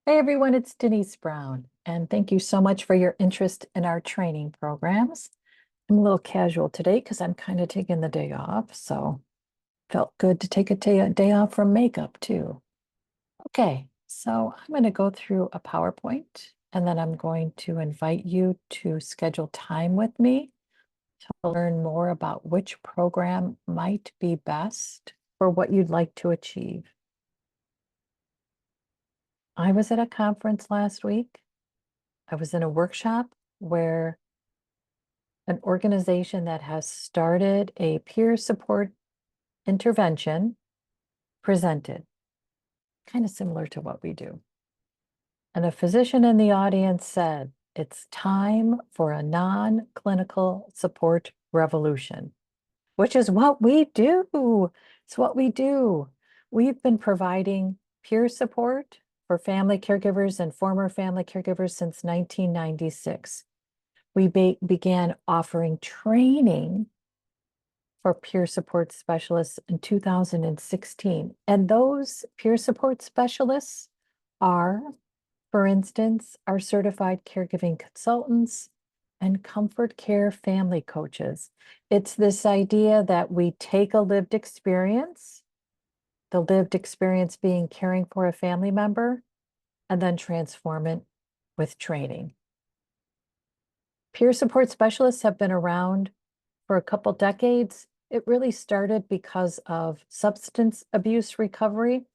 Hey everyone, it's Denise Brown, and thank you so much for your interest in our training programs. I'm a little casual today because I'm kind of taking the day off, so felt good to take a day off from makeup too. Okay, so I'm going to go through a PowerPoint, and then I'm going to invite you to schedule time with me to learn more about which program might be best for what you'd like to achieve. I was at a conference last week. I was in a workshop where an organization that has started a peer support intervention presented, kind of similar to what we do. And a physician in the audience said, "It's time for a non-clinical support revolution," which is what we do. It's what we do. We've been providing peer support for family caregivers and former family caregivers since 1996. We began offering training for peer support specialists in 2016. And those peer support specialists are, for instance, our certified caregiving consultants and comfort care family coaches. It's this idea that we take a lived experience, the lived experience being caring for a family member, and then transform it with training. Peer support specialists have been around for a couple decades. It really started because of substance abuse recovery,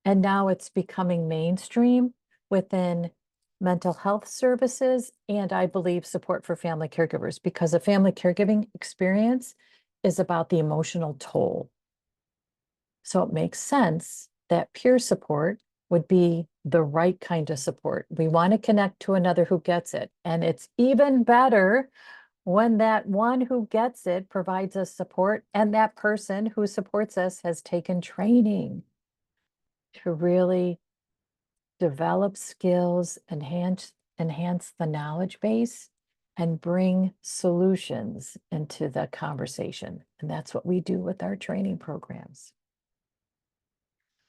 and now it's becoming mainstream within mental health services and I believe support for family caregivers, because a family caregiving experience is about the emotional toll. So it makes sense that peer support would be the right kind of support. We want to connect to another who gets it, and it's even better when that one who gets it provides us support and that person who supports us has taken training to really develop skills, enhance the knowledge base, and bring solutions into the conversation. And that's what we do with our training programs.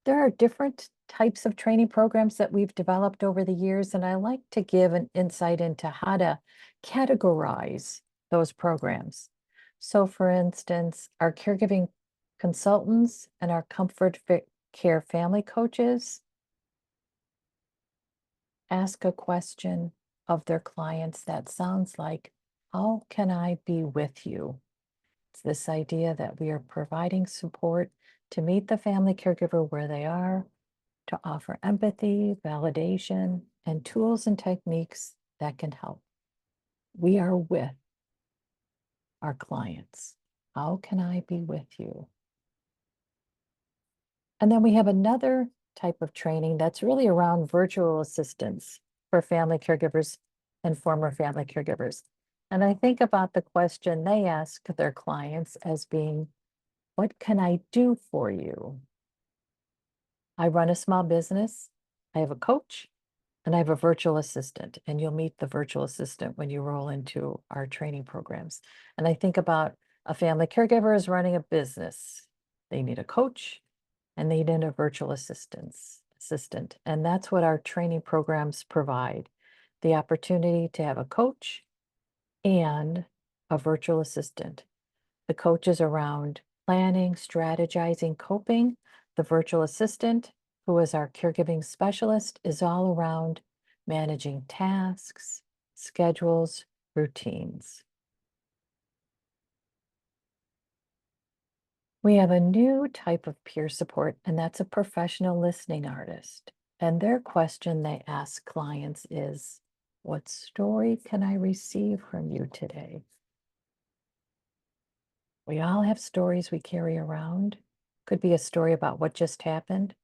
There are different types of training programs that we've developed over the years, and I like to give an insight into how to categorize those programs. So for instance, our caregiving consultants and our comfort care family coaches ask a question of their clients that sounds like, "How can I be with you?" It's this idea that we are providing support to meet the family caregiver where they are, to offer empathy, validation, and tools and techniques that can help. We are with our clients. How can I be with you? And then we have another type of training that's really around virtual assistants for family caregivers and former family caregivers. And I think about the question they ask their clients as being, "What can I do for you?" I run a small business, I have a coach, and I have a virtual assistant, and you'll meet the virtual assistant when you roll into our training programs. And I think about a family caregiver is running a business. They need a coach and they need a virtual assistant. And that's what our training programs provide. The opportunity to have a coach and a virtual assistant. The coach is around planning, strategizing, coping. The virtual assistant, who is our caregiving specialist, is all around managing tasks, schedules, routines. We have a new type of peer support, and that's a professional listening artist. And their question they ask clients is, "What story can I receive from you today?" We all have stories we carry around. Could be a story about what just happened.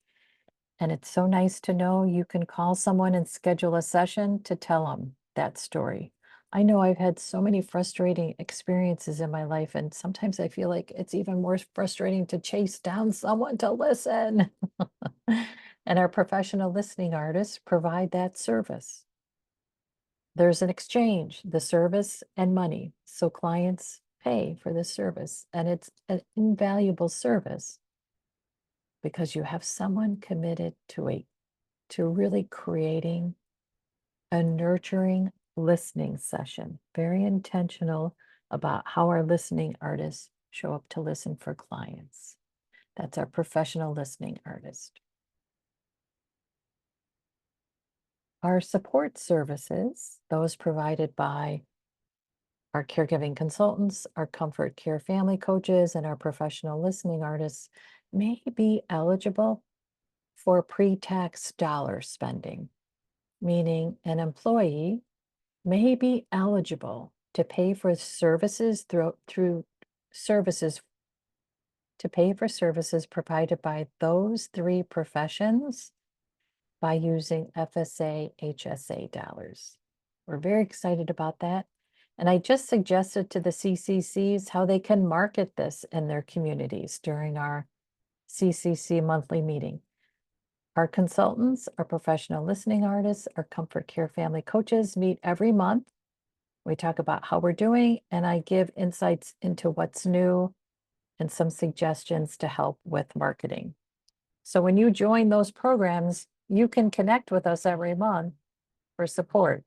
And it's so nice to know you can call someone and schedule a session to tell them that story. I know I've had so many frustrating experiences in my life, and sometimes I feel like it's even more frustrating to chase down someone to listen. And our professional listening artists provide that service. There's an exchange, the service and money. So clients pay for this service, and it's an invaluable service because you have someone committed to a to really creating a nurturing listening session, very intentional about how our listening artists show up to listen for clients. That's our professional listening artist. Our support services, those provided by our caregiving consultants, our comfort care family coaches, and our professional listening artists, may be eligible for pre-tax dollar spending, meaning an employee may be eligible to pay for services through services to pay for services provided by those three professions by using FSA HSA dollars. We're very excited about that. And I just suggested to the CCCs how they can market this in their communities during our CCC monthly meeting. Our consultants, our professional listening artists, our comfort care family coaches meet every month. We talk about how we're doing, and I give insights into what's new and some suggestions to help with marketing. So when you join those programs, you can connect with us every month for support.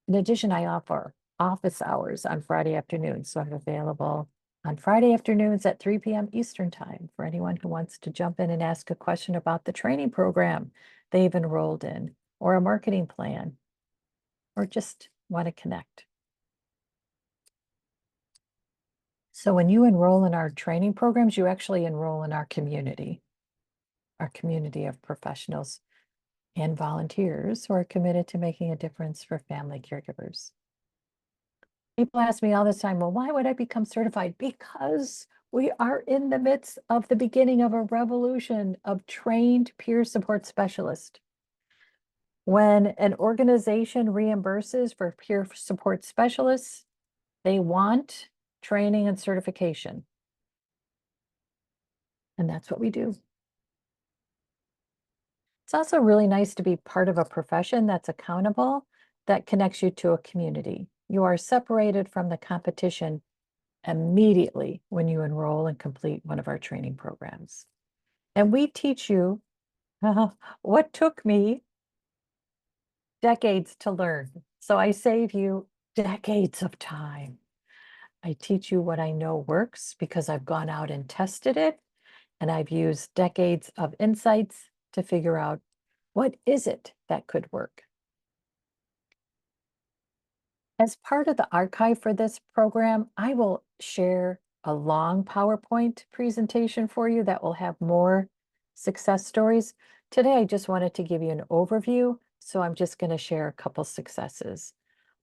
In addition, I offer office hours on Friday afternoons. So I'm available on Friday afternoons at 3 p.m. Eastern Time for anyone who wants to jump in and ask a question about the training program they've enrolled in, or a marketing plan, or just want to connect. So when you enroll in our training programs, you actually enroll in our community of professionals and volunteers who are committed to making a difference for family caregivers. People ask me all the time, well, why would I become certified? Because we are in the midst of the beginning of a revolution of trained peer support specialists. When an organization reimburses for peer support specialists, they want training and certification. And that's what we do. It's also really nice to be part of a profession that's accountable, that connects you to a community. You are separated from the competition immediately when you enroll and complete one of our training programs. And we teach you what took me decades to learn. So I save you decades of time. I teach you what I know works because I've gone out and tested it, and I've used decades of insights to figure out what is it that could work. As part of the archive for this program, I will share a long PowerPoint presentation for you that will have more success stories. Today, I just wanted to give you an overview, so I'm just going to share a couple successes.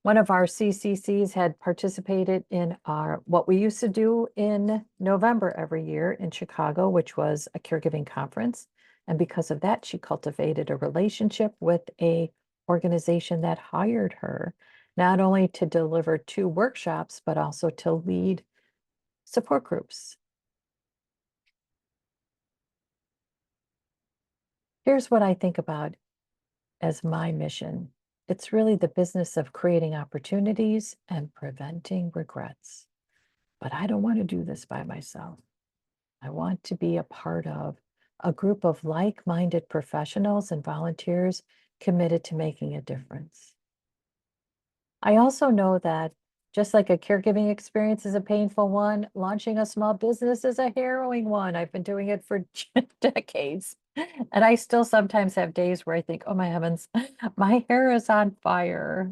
One of our CCCs had participated in what we used to do in November every year in Chicago, which was a caregiving conference. And because of that, she cultivated a relationship with an organization that hired her, not only to deliver 2 workshops, but also to lead support groups. Here's what I think about as my mission. It's really the business of creating opportunities and preventing regrets. But I don't want to do this by myself. I want to be a part of a group of like-minded professionals and volunteers committed to making a difference. I also know that just like a caregiving experience is a painful one, launching a small business is a harrowing one. I've been doing it for decades. And I still sometimes have days where I think, oh my heavens, my hair is on fire.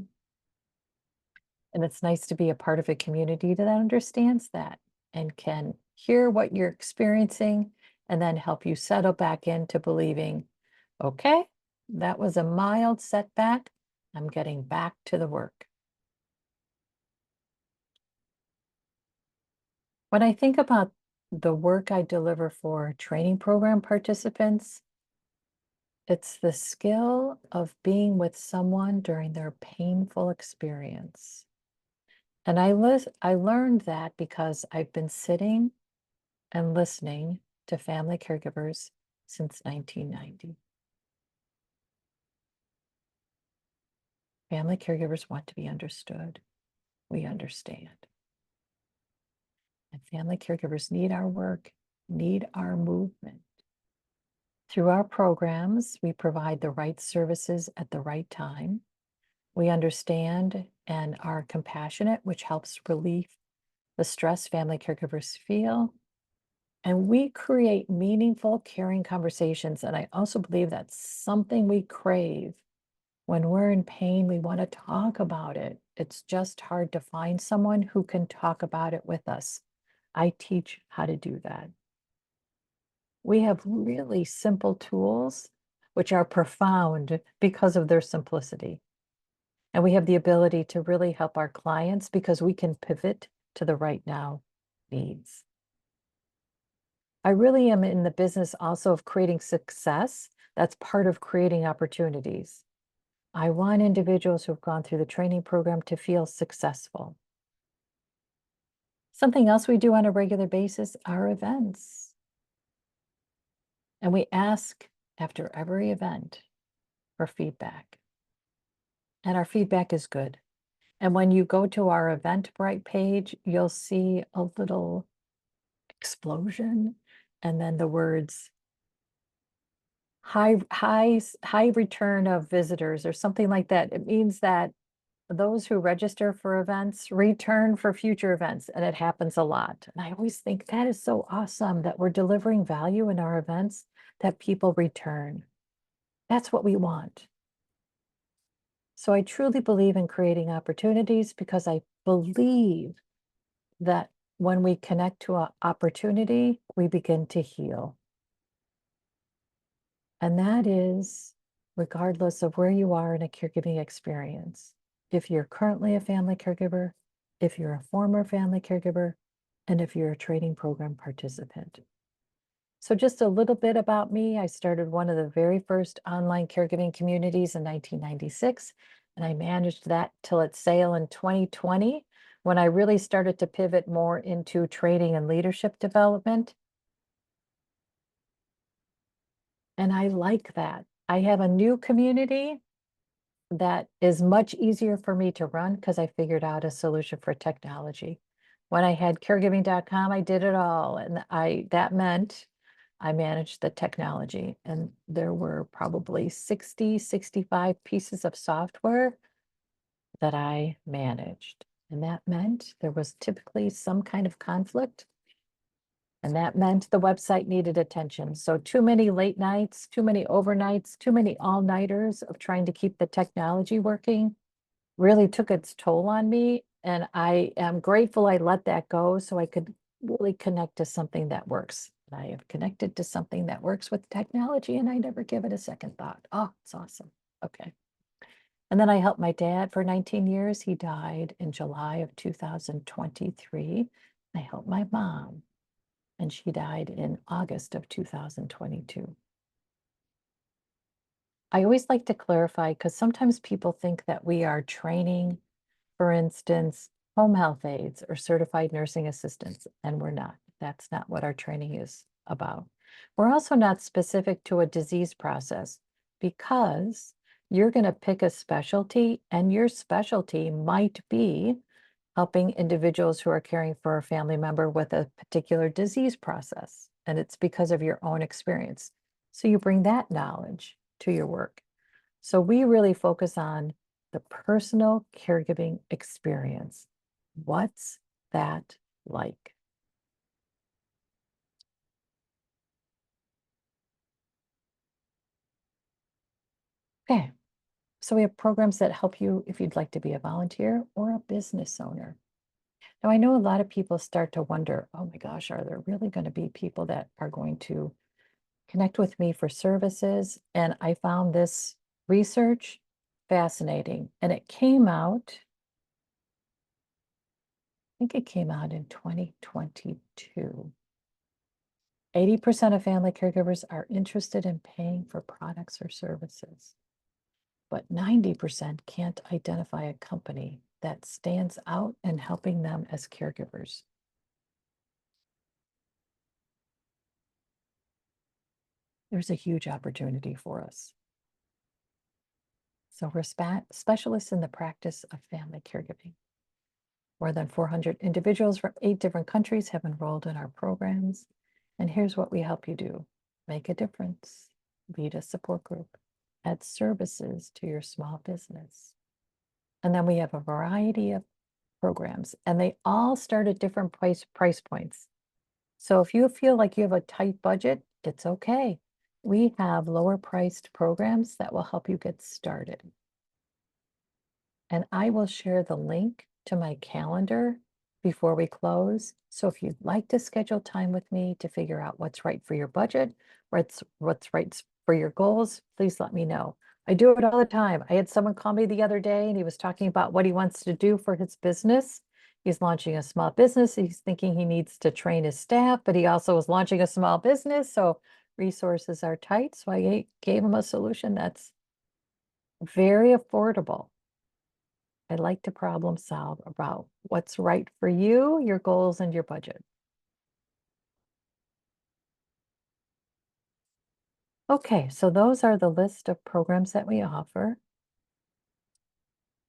And it's nice to be a part of a community that understands that and can hear what you're experiencing and then help you settle back into believing, okay, that was a mild setback. I'm getting back to the work. When I think about the work I deliver for training program participants, it's the skill of being with someone during their painful experience. And I learned that because I've been sitting and listening to family caregivers since 1990. Family caregivers want to be understood. We understand. And family caregivers need our work, need our movement Through our programs, we provide the right services at the right time. We understand and are compassionate, which helps relieve the stress family caregivers feel. And we create meaningful, caring conversations. And I also believe that's something we crave. When we're in pain, we want to talk about it. It's just hard to find someone who can talk about it with us. I teach how to do that. We have really simple tools, which are profound because of their simplicity. And we have the ability to really help our clients because we can pivot to the right now needs. I really am in the business also of creating success. That's part of creating opportunities. I want individuals who have gone through the training program to feel successful. Something else we do on a regular basis are events. And we ask after every event for feedback. And our feedback is good. And when you go to our Eventbrite page, you'll see a little explosion and then the words high return of visitors or something like that. It means that those who register for events return for future events, and it happens a lot. And I always think that is so awesome that we're delivering value in our events, that people return. That's what we want. So I truly believe in creating opportunities because I believe that when we connect to an opportunity, we begin to heal. And that is regardless of where you are in a caregiving experience. If you're currently a family caregiver, if you're a former family caregiver, and if you're a training program participant. So just a little bit about me. I started one of the very first online caregiving communities in 1996, and I managed that till its sale in 2020, when I really started to pivot more into training and leadership development. And I like that. I have a new community that is much easier for me to run because I figured out a solution for technology. When I had caregiving.com, I did it all. And that meant I managed the technology. And there were probably 60, 65 pieces of software that I managed. And that meant there was typically some kind of conflict. And that meant the website needed attention. So too many late nights, too many overnights, too many all-nighters of trying to keep the technology working really took its toll on me. And I am grateful I let that go so I could really connect to something that works. And I have connected to something that works with technology and I never give it a second thought. Oh, it's awesome. Okay. And then I helped my dad for 19 years. He died in July of 2023. I helped my mom, and she died in August of 2022. I always like to clarify because sometimes people think that we are training, for instance, home health aides or certified nursing assistants, and we're not. That's not what our training is about. We're also not specific to a disease process because you're going to pick a specialty, and your specialty might be helping individuals who are caring for a family member with a particular disease process, and it's because of your own experience. So you bring that knowledge to your work. So we really focus on the personal caregiving experience. What's that like? Okay, so we have programs that help you if you'd like to be a volunteer or a business owner. Now, I know a lot of people start to wonder, oh my gosh, are there really going to be people that are going to connect with me for services? And I found this research fascinating. And it came out, I think it came out in 2022. 80% of family caregivers are interested in paying for products or services, but 90% can't identify a company that stands out in helping them as caregivers. There's a huge opportunity for us. So we're specialists in the practice of family caregiving. More than 400 individuals from 8 different countries have enrolled in our programs. And here's what we help you do: make a difference, lead a support group, add services to your small business. And then we have a variety of programs, and they all start at different price points. So if you feel like you have a tight budget, it's okay. We have lower priced programs that will help you get started. And I will share the link to my calendar before we close. So if you'd like to schedule time with me to figure out what's right for your budget, what's right for your goals, please let me know. I do it all the time. I had someone call me the other day and he was talking about what he wants to do for his business. He's launching a small business. He's thinking he needs to train his staff, but he also is launching a small business. So resources are tight. So I gave him a solution that's very affordable. I like to problem solve about what's right for you, your goals, and your budget. Okay, so those are the list of programs that we offer.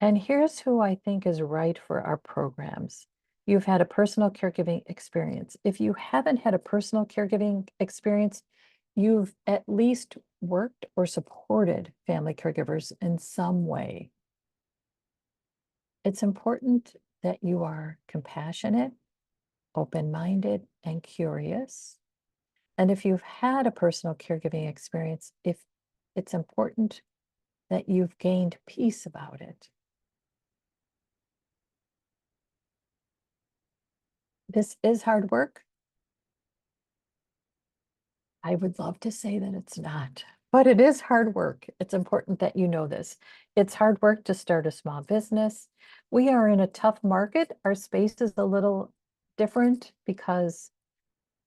And here's who I think is right for our programs. You've had a personal caregiving experience. If you haven't had a personal caregiving experience, you've at least worked or supported family caregivers in some way. It's important that you are compassionate, open-minded, and curious. And if you've had a personal caregiving experience, if it's important that you've gained peace about it. This is hard work. I would love to say that it's not, but it is hard work. It's important that you know this. It's hard work to start a small business. We are in a tough market. Our space is a little different because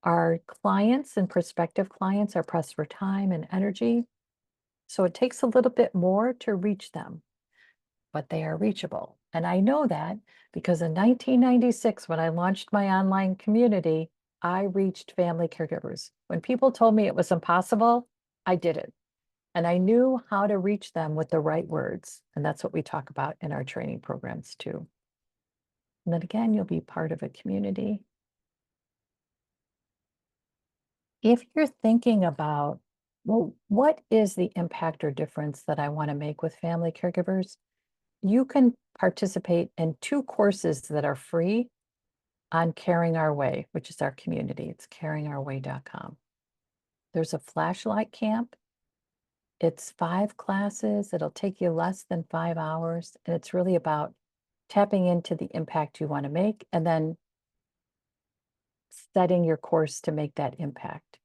our clients and prospective clients are pressed for time and energy. So it takes a little bit more to reach them, but they are reachable. And I know that because in 1996, when I launched my online community, I reached family caregivers. When people told me it was impossible, I did it. And I knew how to reach them with the right words. And that's what we talk about in our training programs too. And then again, you'll be part of a community. If you're thinking about, well, what is the impact or difference that I want to make with family caregivers? You can participate in 2 courses that are free on Caring Our Way, which is our community. It's caringourway.com. There's a flashlight camp. It's 5 classes. It'll take you less than 5 hours. And it's really about tapping into the impact you want to make and then setting your course to make that impact.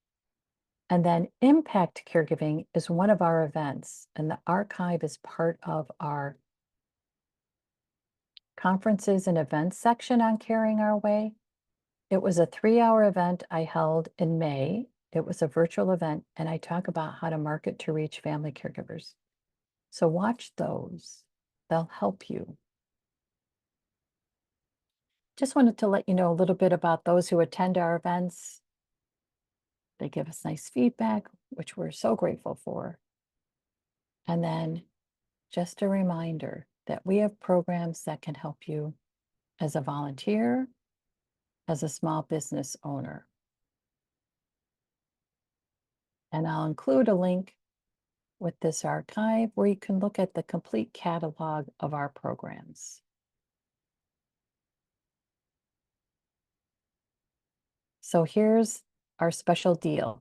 And then Impact Caregiving is one of our events, and the archive is part of our conferences and events section on Caring Our Way. It was a 3-hour event I held in May. It was a virtual event, and I talk about how to market to reach family caregivers. So watch those. They'll help you. Just wanted to let you know a little bit about those who attend our events. They give us nice feedback, which we're so grateful for. And then just a reminder that we have programs that can help you as a volunteer, as a small business owner. And I'll include a link with this archive where you can look at the complete catalog of our programs. So here's our special deal.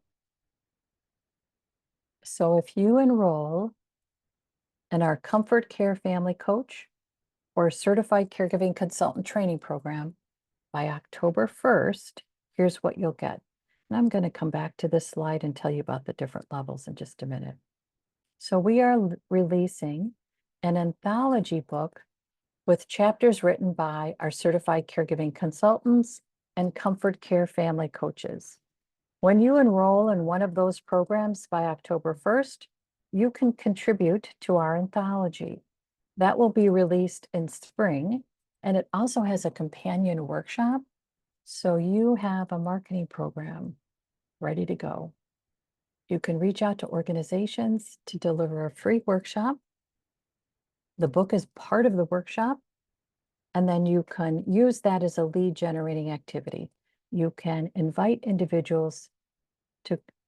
So if you enroll in our Comfort Care Family Coach or Certified Caregiving Consultant training program by October 1st, here's what you'll get. And I'm going to come back to this slide and tell you about the different levels in just a minute. So we are releasing an anthology book with chapters written by our certified caregiving consultants and Comfort Care family coaches. When you enroll in one of those programs by October 1st, you can contribute to our anthology. That will be released in spring, and it also has a companion workshop. So you have a marketing program ready to go. You can reach out to organizations to deliver a free workshop. The book is part of the workshop, and then you can use that as a lead generating activity. You can invite individuals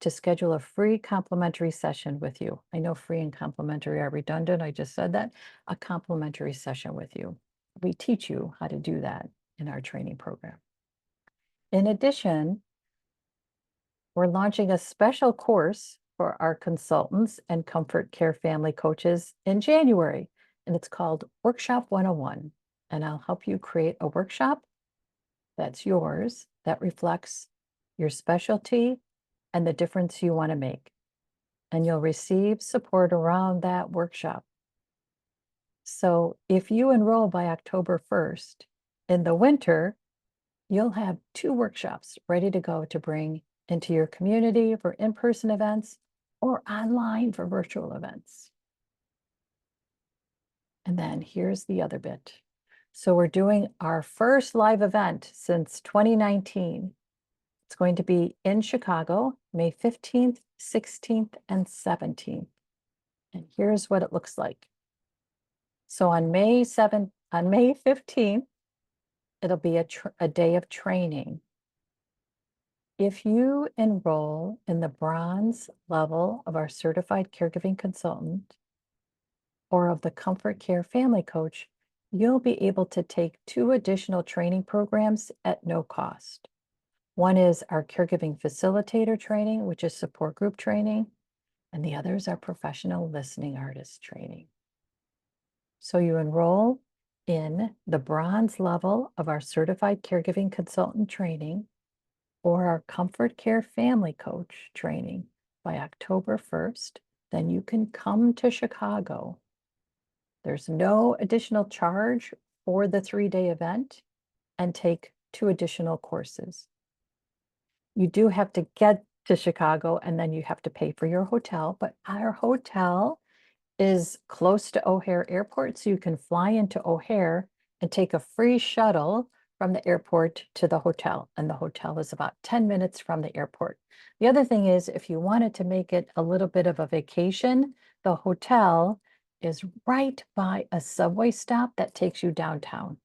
to schedule a free complimentary session with you. I know free and complimentary are redundant. I just said that. A complimentary session with you. We teach you how to do that in our training program. In addition, we're launching a special course for our consultants and comfort care family coaches in January, and it's called Workshop 101. And I'll help you create a workshop that's yours, that reflects your specialty and the difference you want to make. And you'll receive support around that workshop. So if you enroll by October 1st, in the winter, you'll have 2 workshops ready to go to bring into your community for in-person events or online for virtual events. And then here's the other bit. So we're doing our first live event since 2019. It's going to be in Chicago, May 15th, 16th, and 17th. And here's what it looks like. So on May 15th, it'll be a day of training. If you enroll in the bronze level of our certified caregiving consultant or of the comfort care family coach, you'll be able to take 2 additional training programs at no cost. One is our caregiving facilitator training, which is support group training, and the other is our professional listening artist training. So you enroll in the bronze level of our certified caregiving consultant training or our comfort care family coach training by October 1st, then you can come to Chicago. There's no additional charge for the 3-day event and take 2 additional courses. You do have to get to Chicago and then you have to pay for your hotel, but our hotel is close to O'Hare Airport, so you can fly into O'Hare and take a free shuttle from the airport to the hotel, and the hotel is about 10 minutes from the airport. The other thing is, if you wanted to make it a little bit of a vacation, the hotel is right by a subway stop that takes you downtown.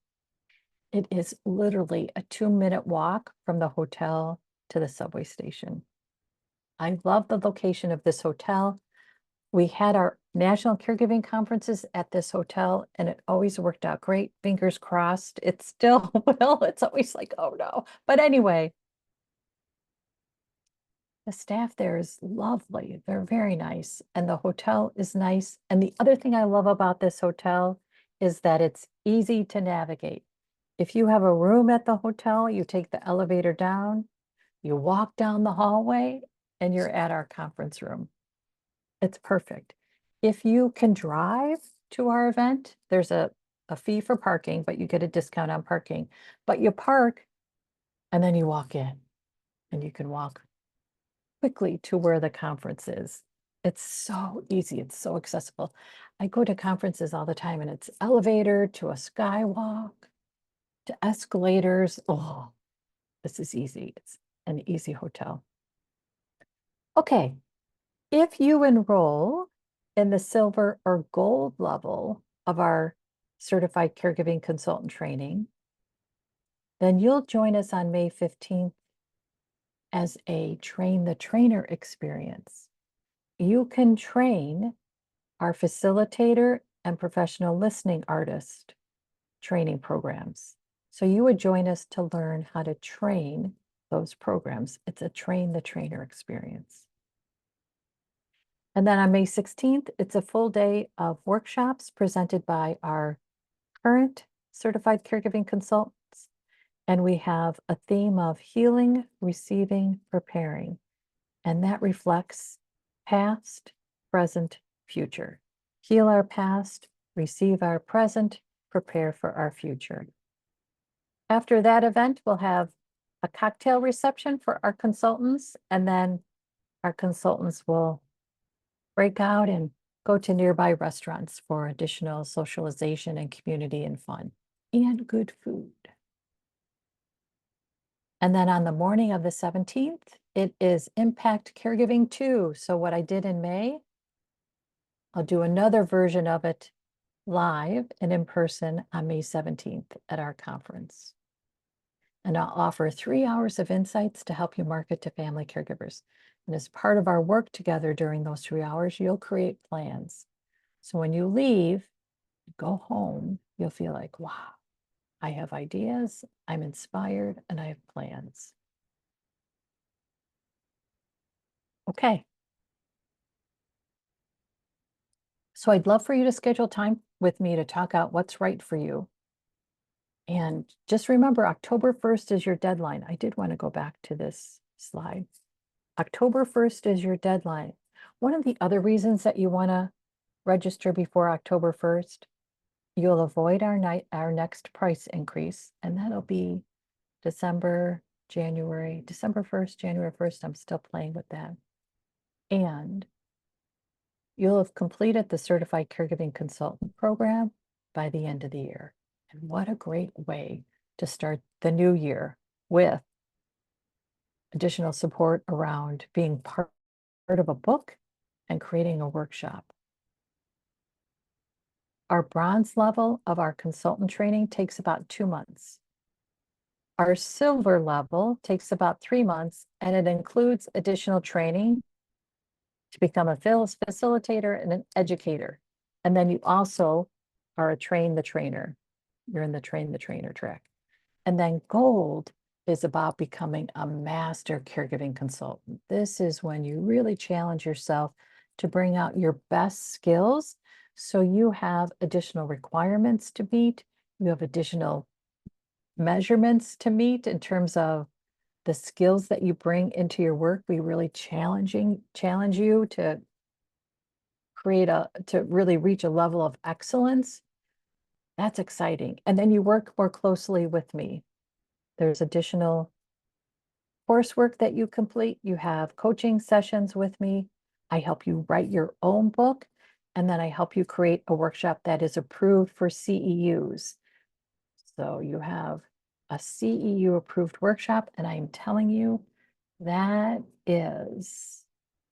It is literally a 2-minute walk from the hotel to the subway station. I love the location of this hotel. We had our national caregiving conferences at this hotel, and it always worked out great. Fingers crossed. It still will. It's always like, oh no. But anyway, the staff there is lovely. They're very nice, and the hotel is nice. And the other thing I love about this hotel is that it's easy to navigate. If you have a room at the hotel, you take the elevator down, you walk down the hallway, and you're at our conference room. It's perfect. If you can drive to our event, there's a fee for parking, but you get a discount on parking. But you park and then you walk in and you can walk quickly to where the conference is. It's so easy. It's so accessible. I go to conferences all the time and it's elevator to a skywalk to escalators. Oh, this is easy. It's an easy hotel. Okay. If you enroll in the silver or gold level of our certified caregiving consultant training, then you'll join us on May 15th as a train the trainer experience. You can train our facilitator and professional listening artist training programs. So you would join us to learn how to train those programs. It's a train the trainer experience. And then on May 16th, it's a full day of workshops presented by our current certified caregiving consultants. And we have a theme of healing, receiving, preparing. And that reflects past, present, future. Heal our past, receive our present, prepare for our future. After that event, we'll have a cocktail reception for our consultants, and then our consultants will break out and go to nearby restaurants for additional socialization and community and fun and good food. And then on the morning of the 17th, it is Impact Caregiving 2. So what I did in May, I'll do another version of it live and in person on May 17th at our conference. And I'll offer 3 hours of insights to help you market to family caregivers. And as part of our work together during those 3 hours, you'll create plans. So when you leave, go home, you'll feel like, wow, I have ideas, I'm inspired, and I have plans. Okay. So I'd love for you to schedule time with me to talk out what's right for you. And just remember, October 1st is your deadline. I did want to go back to this slide. October 1st is your deadline. One of the other reasons that you want to register before October 1st, you'll avoid our next price increase, and that'll be December 1st, January 1st. I'm still playing with that. And you'll have completed the Certified Caregiving Consultant program by the end of the year. And what a great way to start the new year with additional support around being part of a book and creating a workshop. Our bronze level of our consultant training takes about 2 months. Our silver level takes about 3 months, and it includes additional training to become a facilitator and an educator. And then you also are a train the trainer. You're in the train the trainer track. And then gold is about becoming a master caregiving consultant. This is when you really challenge yourself to bring out your best skills. So you have additional requirements to meet. You have additional measurements to meet in terms of the skills that you bring into your work. We really challenge you to to really reach a level of excellence. That's exciting. And then you work more closely with me. There's additional coursework that you complete. You have coaching sessions with me. I help you write your own book, and then I help you create a workshop that is approved for CEUs. So you have a CEU approved workshop, and I'm telling you, that is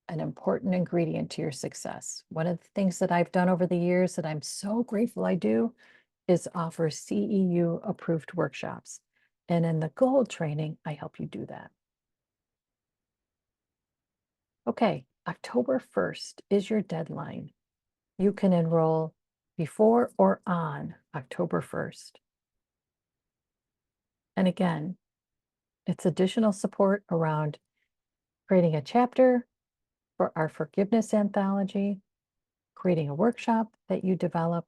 an important ingredient to your success. One of the things that I've done over the years that I'm so grateful I do is offer CEU approved workshops. And in the gold training, I help you do that. Okay, October 1st is your deadline. You can enroll before or on October 1st. And again, it's additional support around creating a chapter for our forgiveness anthology, creating a workshop that you develop,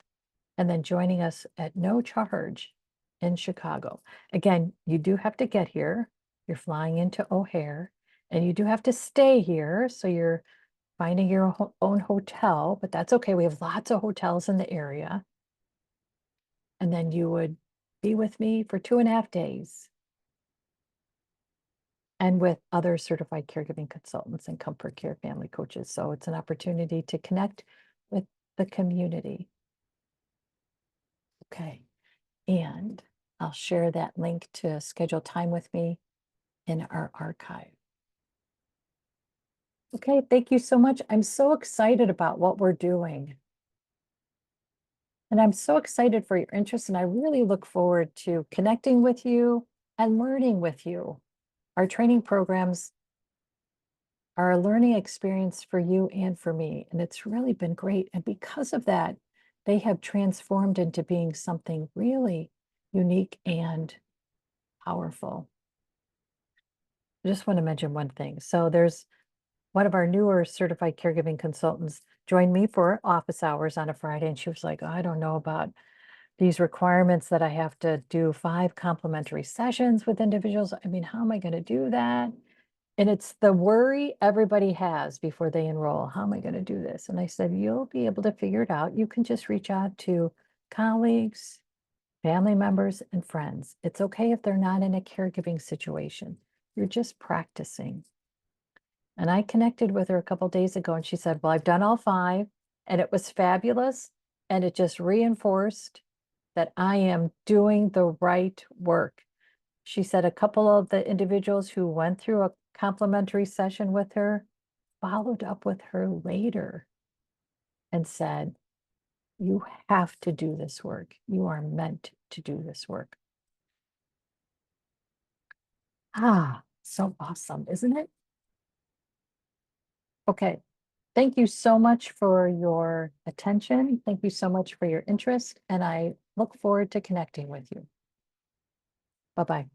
and then joining us at no charge in Chicago. Again, you do have to get here. You're flying into O'Hare, and you do have to stay here. So you're finding your own hotel, but that's okay. We have lots of hotels in the area. And then you would be with me for 2.5 days and with other certified caregiving consultants and comfort care family coaches. So it's an opportunity to connect with the community. Okay. And I'll share that link to schedule time with me in our archive. Okay, thank you so much. I'm so excited about what we're doing. And I'm so excited for your interest, and I really look forward to connecting with you and learning with you. Our training programs are a learning experience for you and for me, and it's really been great. And because of that, they have transformed into being something really unique and powerful. I just want to mention one thing. So there's one of our newer certified caregiving consultants joined me for office hours on a Friday, and she was like, I don't know about these requirements that I have to do 5 complimentary sessions with individuals. I mean, how am I going to do that? And it's the worry everybody has before they enroll. How am I going to do this? And I said, you'll be able to figure it out. You can just reach out to colleagues, family members, and friends. It's okay if they're not in a caregiving situation. You're just practicing. And I connected with her a couple days ago, and she said, well, I've done all 5, and it was fabulous. And it just reinforced that I am doing the right work. She said a couple of the individuals who went through a complimentary session with her followed up with her later and said, you have to do this work. You are meant to do this work. Ah, so awesome, isn't it? Okay. Thank you so much for your attention. Thank you so much for your interest, and I look forward to connecting with you. Bye-bye.